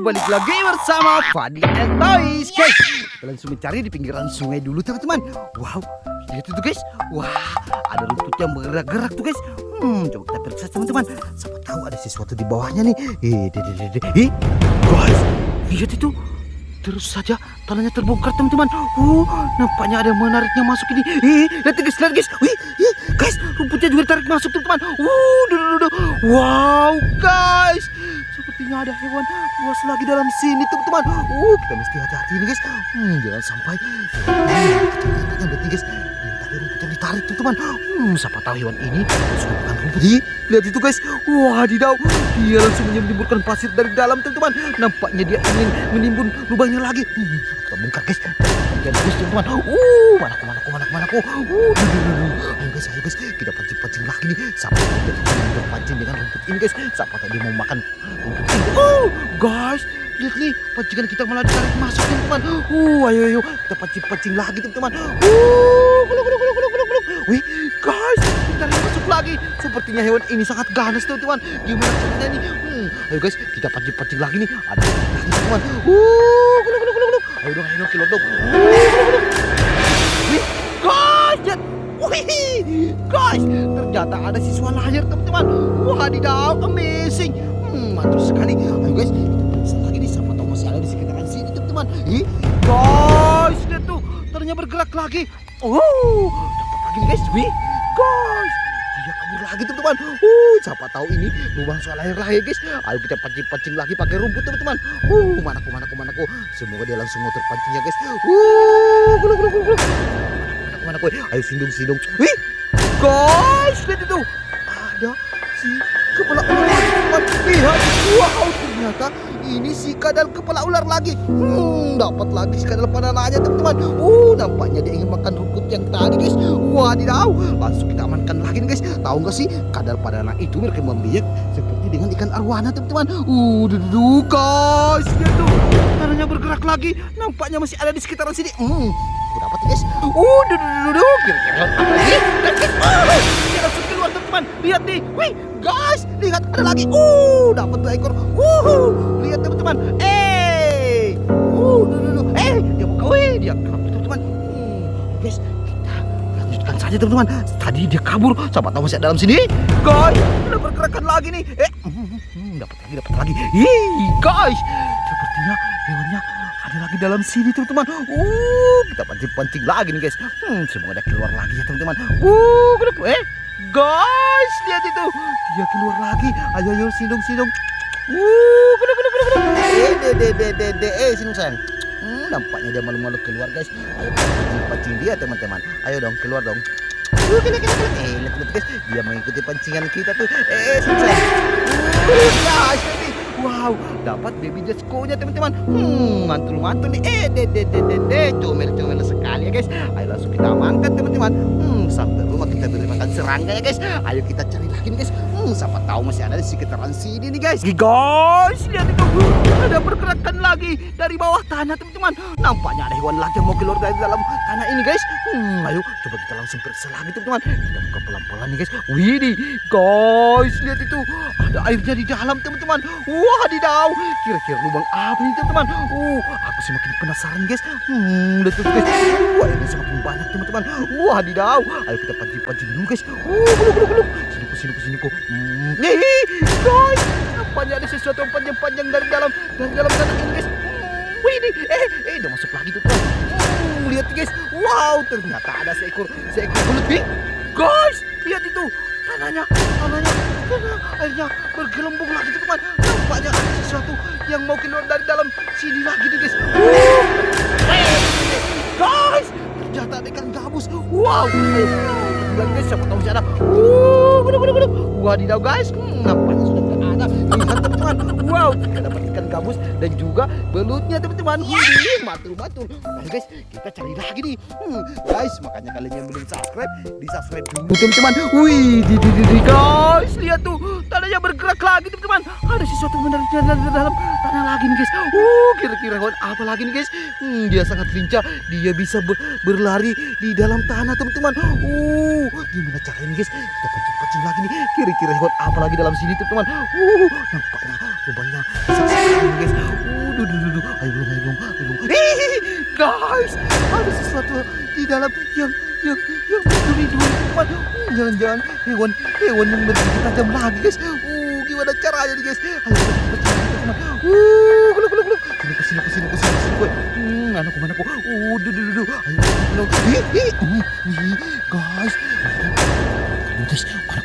balik lagi bersama Fadil and Toys. Guys, kita langsung mencari di pinggiran sungai dulu teman-teman. Wow, lihat itu guys. Wah, ada rumput yang bergerak-gerak tuh guys. Coba kita periksa teman-teman. Siapa tahu ada sesuatu di bawahnya nih. Guys, lihat itu. Terus saja tanahnya terbongkar teman-teman. Nampaknya ada yang menariknya masuk ini. Lihat guys. Guys, rumputnya juga tarik masuk teman-teman. Wow, guys. Sepertinya ada hewan buas lagi dalam sini teman-teman. Kita mesti hati-hati nih guys. Jangan sampai kita lihat guys. Tadi rumput yang ditarik teman-teman. Siapa tahu hewan ini sudah makan rumput. Lihat itu guys. Wadidaw, dia langsung menyemburkan pasir dari dalam teman-teman. Nampaknya dia ingin menimbun lubangnya lagi. Kita bongkar guys. Jangan guys teman-teman. Manaku. Ayo guys, kita pancing lagi nih. Siapa tahu dia berpancing dengan rumput ini guys. Siapa tahu dia mau makan rumput ini. Guys, lihat nih, pancingan kita malah ditarik masuk teman-teman. Ayo kita pancing lagi teman-teman. Wih, guys, ditarik masuk lagi. Sepertinya hewan ini sangat ganas teman-teman. Gimana caranya nih? Ayo guys, kita pancing lagi nih. Ada lagi teman-teman. Ayo dong, keluar dong. Wih, guys, lihat. Guys, ternyata ada siswa lahir teman-teman. Wadidaw, amazing. Mantul sekali. Ayo guys, kita periksa lagi nih. Siapa tahu masih ada di sekitaran sini teman-teman. Guys, lihat tuh, tanahnya bergerak lagi. Dapat lagi nih guys. Guys, dia kabur lagi teman-teman. Siapa tahu ini lubang soal air lagi guys. Ayo kita pancing lagi pakai rumput teman-teman. Manaku. Semoga dia langsung mau terpancingnya guys. Manaku. Ayo sindung. Wih, guys, lihat itu. Ada si kepala ular lagi teman-teman. Lihat. Wow, ternyata ini si kadal kepala ular lagi. Dapat lagi si kadal banananya teman-teman. Nampaknya dia ingin makan rumput yang tadi guys. Wadidaw, langsung kita amankan lagi nih guys. Tahu nggak sih kadal banana itu berkembang biak seperti dengan ikan arwana teman-teman. Guys, lihat tuh, tanahnya bergerak lagi. Nampaknya masih ada di sekitaran sini. Dapat guys. Kira-kira apa lagi? Dia langsung keluar teman-teman. Lihat nih. Wih, guys, lihat ada lagi. Dapat 2 ekor. Lihat teman-teman. Dia buka. Dia kabur teman-teman. Guys, kita lanjutkan saja teman-teman. Tadi dia kabur. Siapa tahu masih ada dalam sini. Guys, ada pergerakan lagi nih. Dapat lagi. Guys, sepertinya hewannya ada lagi dalam sini teman-teman. Kita pancing lagi nih guys. Semoga dia keluar lagi ya teman-teman. Guys, lihat itu. Dia keluar lagi. Ayo sindung. Sindung sayang. Nampaknya dia malu-malu keluar guys. Ayo pancing dia teman-teman. Ayo dong, keluar dong. Lihat guys, dia mengikuti pancingan kita tuh. Sindung sayang. Guys, wow, dapat baby Jesco-nya teman-teman. Mantul nih. Comel sekali ya guys. Ayo langsung kita amankan teman-teman. Sampai rumah kita beri makan serangga ya guys. Ayo kita cari lagi nih guys. Siapa tahu masih ada di sekitaran sini nih guys. Guys, lihat itu. Ada pergerakan lagi dari bawah tanah teman-teman. Nampaknya ada hewan lagi yang mau keluar dari dalam tanah ini guys. Ayo coba kita langsung periksa lagi teman-teman. Kita buka pelan-pelan nih guys. Widih, guys, lihat itu. Ada airnya di dalam teman-teman. Wadidaw, kira-kira lubang apa ini teman-teman? Aku semakin penasaran guys. Lihat tuh guys. Airnya semakin banyak teman-teman. Wadidaw, ayo kita pancing dulu guys. Belum. Siniku. Guys, nampaknya ada sesuatu yang panjang-panjang dari dalam tanah ini guys. Ini, udah masuk lagi tuh teman. Lihat guys. Wow, ternyata ada seekor belut nih. Guys, lihat itu. Tanah airnya bergelembung lagi teman. Nampaknya ada sesuatu yang mau keluar dari dalam sini lagi nih guys. Guys, ternyata ada ikan gabus. Wow, lagi guys, siapa tahu masih ada. Wadidaw guys, nampaknya sudah tidak ada. Lihat teman-teman. Wow, kita dapat ikan gabus dan juga belutnya teman-teman. Matul. Nah guys, kita cari lagi nih. Guys, makanya kalian yang belum subscribe, di-subscribe dulu teman-teman. Guys, lihat tuh, tanahnya bergerak lagi teman-teman. Ada sesuatu menariknya dari dalam tanah lagi nih guys. Kira-kira hewan apa lagi nih guys? Dia sangat lincah. Dia bisa berlari di dalam tanah teman-teman. Gimana caranya guys? Kita pancing-pancing lagi nih. Kira-kira hewan apa lagi dalam sini teman-teman? Nampaknya lubangnya besar sekali guys. Duh. Ayo belum. Guys, ada sesuatu di dalam yang berduri-duri teman. Jangan-jangan hewan yang bergigi tajam lagi guys. Gimana caranya nih guys? Ayo kita pancing lagi teman. Gelap. Kesini. Mana aku? Duh. Ayo. Guys.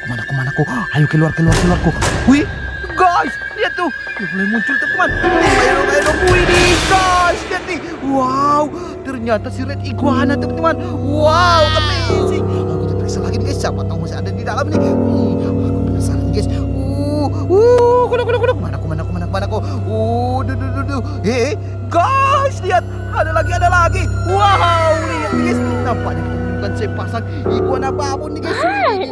Mana aku? Ayo keluarku. Wih, guys, lihat tuh. Dia mulai muncul teman. Ayo dong. Wih nih, guys, lihat nih. Wow, ternyata si red iguana teman-teman. Wow, amazing. Aku kita periksa lagi nih guys. Siapa tahu masih ada di dalam nih. Aku penasaran guys. Mana aku? Duh. Guys, lihat. Ada lagi. Wow, lihat nih guys. Nampaknya kita menemukan sepasang iguana babon nih guys.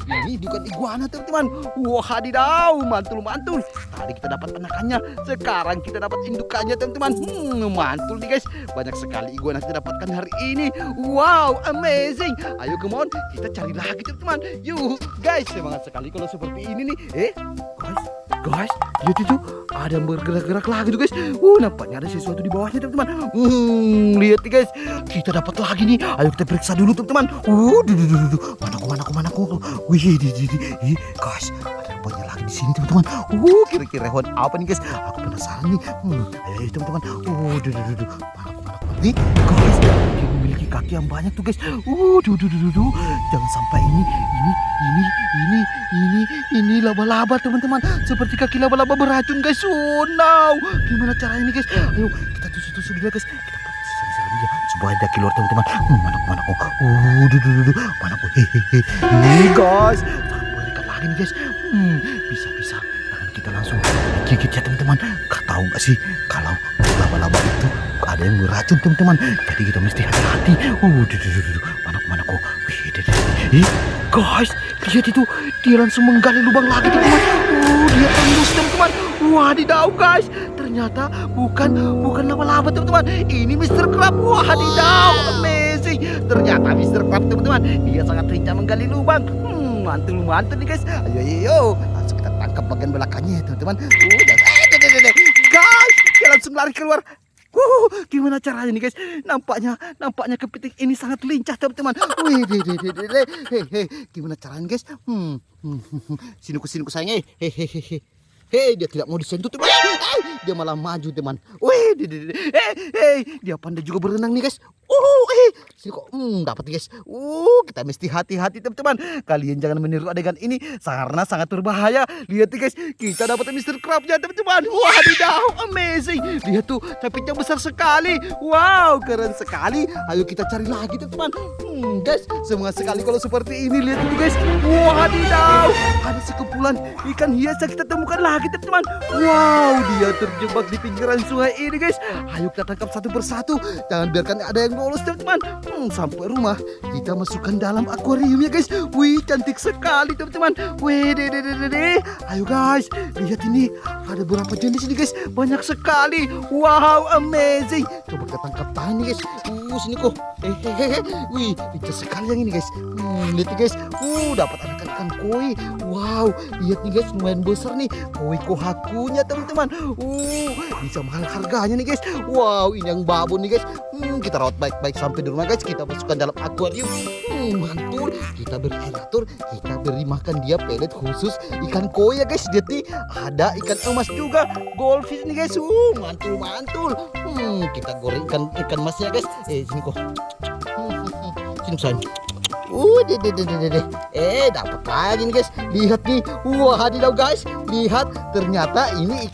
Ini bukan iguana teman-teman. Wah, hadidaw, mantul. Tadi kita dapat anakannya, sekarang kita dapat indukannya teman-teman. Mantul nih guys. Banyak sekali iguana kita dapatkan hari ini. Wow, amazing. Ayo come on, kita cari lagi teman-teman. Yuk, guys, semangat sekali kalau seperti ini nih. Guys, lihat itu, ada yang bergerak-gerak lagi tuh guys. Nampaknya ada sesuatu di bawahnya teman-teman. Lihat nih guys, kita dapat lagi nih. Ayo kita periksa dulu teman-teman. Duh. Mana aku? Wih, guys, ada banyak lagi di sini teman-teman. Kira-kira hewan apa nih guys? Aku penasaran nih. Ayo teman-teman. Duh. Mana aku? Nih, guys, dia memiliki kaki yang banyak tuh guys. Duh. Jangan sampai ini laba-laba teman-teman. Seperti kaki laba-laba beracun guys. No. Gimana caranya nih guys? Ayo kita tusuk dulu guys. Kita serang dia supaya dia keluar teman-teman. Mana aku? Duh. Mana aku? Ini guys. Berikan lagi nih guys. Bisa. Tangan kita langsung gigit ya teman-teman. Kau tahu nggak sih kalau laba-laba itu ada yang beracun teman-teman. Jadi kita mesti hati-hati. Duh. Mana aku? Guys, lihat itu, dia langsung menggali lubang lagi teman-teman. Dia tembus teman-teman. Wadidaw guys, ternyata bukan laba-laba teman-teman. Ini Mr. Crab. Wadidaw, amazing. Ternyata Mr. Crab teman-teman, dia sangat lincah menggali lubang. Mantul nih guys. Ayo, langsung kita tangkap bagian belakangnya teman-teman. Guys, dia langsung lari keluar. Gimana caranya nih guys? Nampaknya kepiting ini sangat lincah teman-teman. Hei, gimana caranya guys? Sini ku sayang. Hei, dia tidak mau disentuh teman. Dia malah maju teman. Dia pandai juga berenang nih guys. Sini kok dapat guys. Kita mesti hati-hati teman-teman. Kalian jangan meniru adegan ini karena sangat berbahaya. Lihat nih guys, kita dapat Mr. Crabnya teman-teman. Wadidaw, amazing. Lihat tuh, capitnya besar sekali. Wow, keren sekali. Ayo kita cari lagi teman-teman. Guys, semangat sekali kalau seperti ini. Lihat itu guys. Wadidaw, ada sekumpulan ikan hias yang kita temukan lagi teman-teman. Wow, dia terjebak di pinggiran sungai ini guys. Ayo kita tangkap satu persatu. Jangan biarkan ada yang lolos teman-teman. Sampai rumah kita masukkan dalam akuariumnya guys. Wih, cantik sekali teman-teman. Ayo guys, lihat ini, ada berapa jenis ini guys. Banyak sekali. Wow, amazing. Coba kita tangkap tangan nih guys. Sini kok. Wih, lincah sekali yang ini guys. Lihat nih guys. Dapat anakan ikan koi. Wow, lihat nih guys, lumayan besar nih koi kohakunya teman-teman. Bisa mahal harganya nih guys. Wow, ini yang babon nih guys. Kita rawat baik-baik sampai di rumah guys. Kita masukkan dalam akuarium. Mantul. Kita beri air atur. Kita beri makan dia pelet khusus ikan koi ya guys. Jadi ada ikan emas juga, goldfish nih guys. Mantul. Kita goreng ikan emasnya guys. Sini kok. Sini sayang. Dapat lagi nih guys. Lihat nih. Hadidaw guys. Lihat, ternyata ini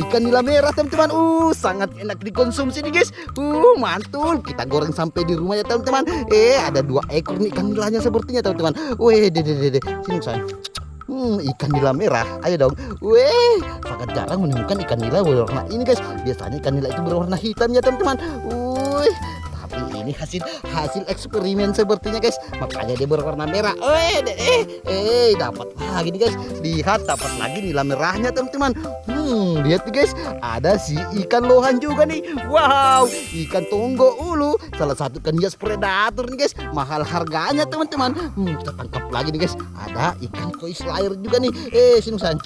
ikan nila merah teman-teman. Sangat enak dikonsumsi nih guys. Mantul. Kita goreng sampai di rumah ya teman-teman. Ada 2 ekor nih ikan nilanya sepertinya teman-teman. Sini sayang. Ikan nila merah. Ayo dong. Sangat jarang menemukan ikan nila berwarna ini guys. Biasanya ikan nila itu berwarna hitam ya teman-teman. Tapi ini ini hasil eksperimen sepertinya guys. Makanya dia berwarna merah. Dapat lagi nih guys. Lihat, dapat lagi nila merahnya teman-teman. Lihat nih guys, ada si ikan lohan juga nih. Wow, ikan tonggo ulu, salah satu ikan hias predator nih guys. Mahal harganya teman-teman. Kita tangkap lagi nih guys. Ada ikan koi slayer juga nih. Sini San.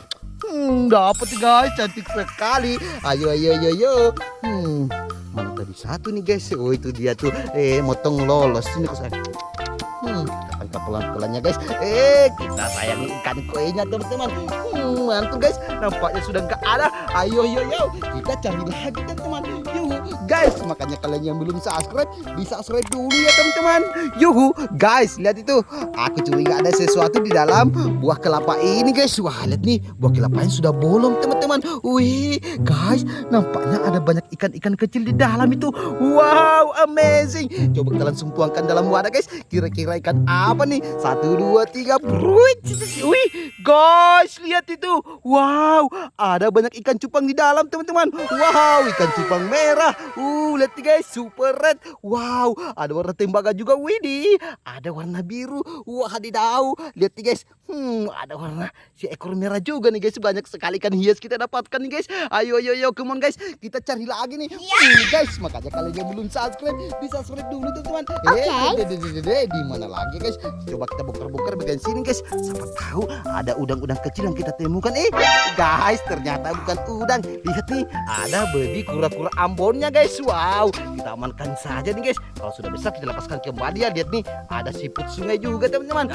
Dapat nih guys, cantik sekali. Ayo. Mana tadi satu nih guys. Oh itu dia tuh. Motong lolos sini San. Kita tangkap pelan-pelannya guys. Kita sayangi ikan koinya teman-teman. Mantul guys, nampaknya sudah nggak ada. Ayo, kita cari lagi teman-teman. Yuhu guys, makanya kalian yang belum subscribe, bisa subscribe dulu ya teman-teman. Yuhu guys, lihat itu. Aku curiga ada sesuatu di dalam buah kelapa ini guys. Wah, lihat nih, buah kelapanya sudah bolong teman-teman. Wih guys, nampaknya ada banyak ikan-ikan kecil di dalam itu. Wow, amazing. Coba kita langsung tuangkan dalam wadah guys. Kira-kira ikan apa nih? 1, 2, 3. Wih guys, lihat itu. Wow, ada banyak ikan cupang di dalam teman-teman. Wow, ikan cupang merah. Lihat nih guys, super red. Wow, ada warna tembaga juga. Widih, ada warna biru. Wadidaw, lihat nih guys. Ada warna si ekor merah juga nih guys. Banyak sekali ikan hias kita dapatkan nih guys. Ayo, come on guys, kita cari lagi nih. Guys, makanya kalian yang belum subscribe, bisa subscribe dulu teman-teman. Di mana lagi guys? Coba kita buka bagian sini guys. Siapa tahu ada udang-udang kecil yang kita temukan. Guys, ternyata bukan udang. Lihat nih, ada baby kura-kura Ambonnya guys. Wow, kita amankan saja nih guys. Kalau sudah besar kita lepaskan kembali ya. Lihat nih, ada siput sungai juga teman-teman.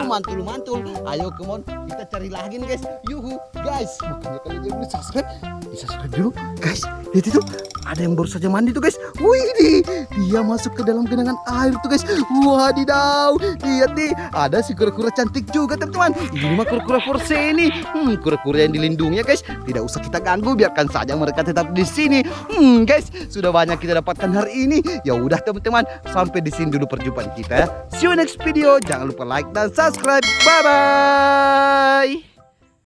Mantul. Ayo come on, kita cari lagi nih guys. Yuhu guys, makanya kalian yang belum subscribe, bisa subscribe dulu guys. Lihat itu, ada yang baru saja mandi tuh guys. Wih, dia masuk ke dalam genangan air tuh guys. Wadidaw, lihat nih, ada si kura-kura cantik juga teman-teman. Ini mah kura-kura forse ini. Kura-kura yang dilindungi ya guys. Tidak usah kita ganggu, biarkan saja mereka tetap di sini. Guys, sudah banyak kita dapatkan hari ini. Ya udah teman-teman, sampai di sini dulu perjumpaan kita. See you next video. Jangan lupa like dan subscribe. Bye bye.